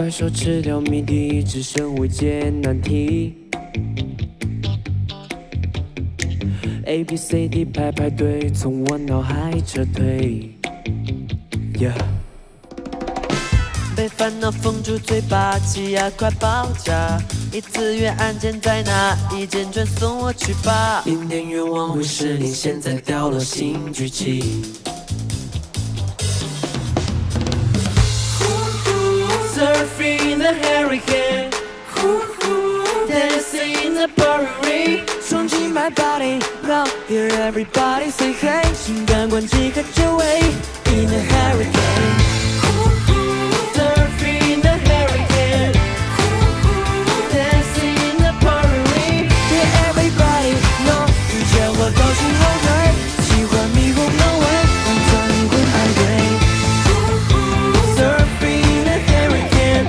怪兽治疗谜底，只剩未解难题。A B C D 排队，从我脑海撤退。Yeah。被烦恼封住嘴巴，气压快爆炸。一次元案件在哪？一键传送我去吧。明天愿望会实现，现在掉落新剧情。Surfing in the hurricane, dancing in the pouring rain. 冲击 my body, now hear everybody say hey. 心感官即刻就位 in the hurricane. Surfing in the hurricane, dancing in the pouring rain. Hear everybody know 遇见我都心后退，喜欢迷惑no way， 完全灵魂爱对。Surfing in the hurricane,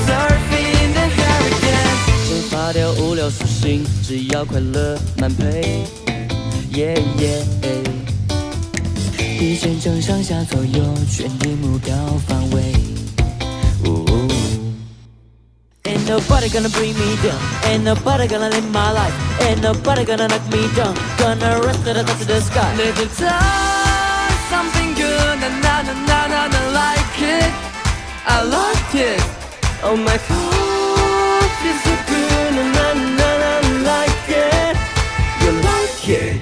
surfing in the hurricane. 蒸发掉无聊属性，只要快乐满配。Yeah yeah。一键正上下左右，确定目标范围。Ain't nobody gonna bring me down. Ain't nobody gonna live my life. Ain't nobody gonna knock me down. Gonna rest to the touch of the sky. Little time, something good. Na na na na na, like it. I like it. Oh my God, it's so good. Na na na na, like it. You like it.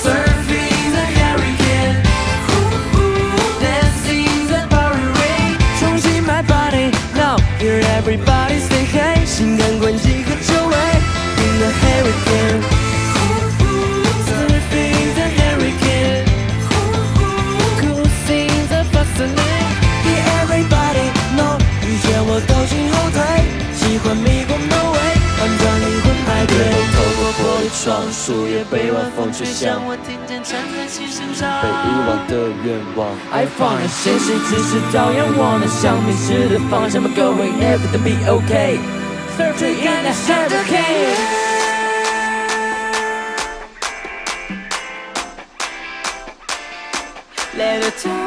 Surfing the hurricane, dancing the pouring rain. 冲击 my body, now hear everybody say hey. 心感官即刻就位 in the hurricane. Surfing the hurricane, cruising the fast lane. Hear everybody know 遇见我都心后退，喜欢迷惑 no way， 完全灵魂派对。透过玻璃窗，树叶被晚风吹向，我听见蝉在轻声唱。被遗忘的愿望 I find 现实只是照样，我能向迷失的方向 But going everything be okay. Surfing in the hurricane. Let it turn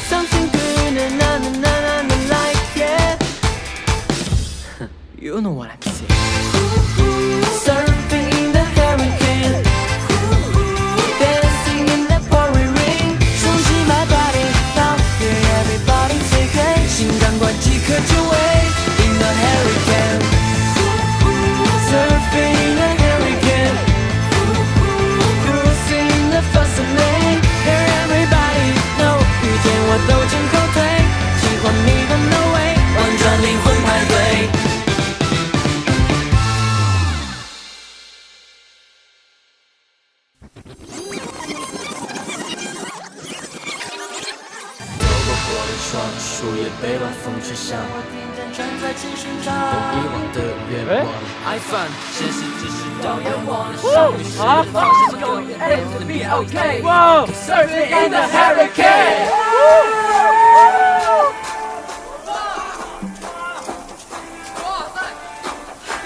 something good, na na na na na, like it. You know what I'm saying. Surfing in the hurricane, dancing in the pouring rain. 冲击 my body, now hear everybody say hey. 心感官即刻就位 in the hurricane. Surfing in the hurricane, cruising the fast lane. Hear everybody know 遇见我都前后退，喜欢迷惑 no way， 完全灵魂派对。窗，树叶被晚风吹向，我听见蝉在轻声唱。被遗忘的愿望 I find 现实只是照样，我能向迷失的方向 Going everything be okay. Surfing in the hurricane.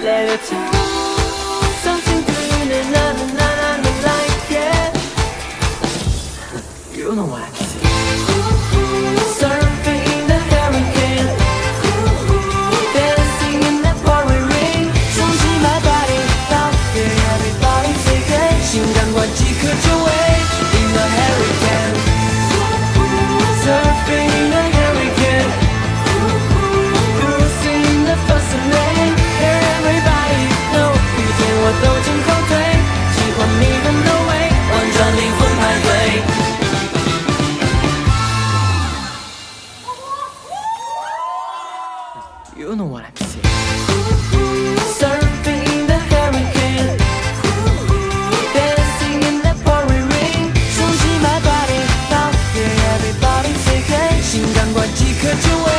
Let it turn something good, na na na na na, like it. You know what I'm saying. Surfing in the hurricane, dancing in the pouring rain. 冲击 my body, now hear everybody say hey. 心感官即刻就位 in the hurricane. Surfing in the hurricane, cruising the fast lane. Hear everybody know 遇见我都前后退，喜欢迷惑 no way， 完全灵魂派对。You know what I'm saying. Surfing in the hurricane, dancing in the pouring rain. 冲击 my body, now hear everybody say hey. 心感官即刻就位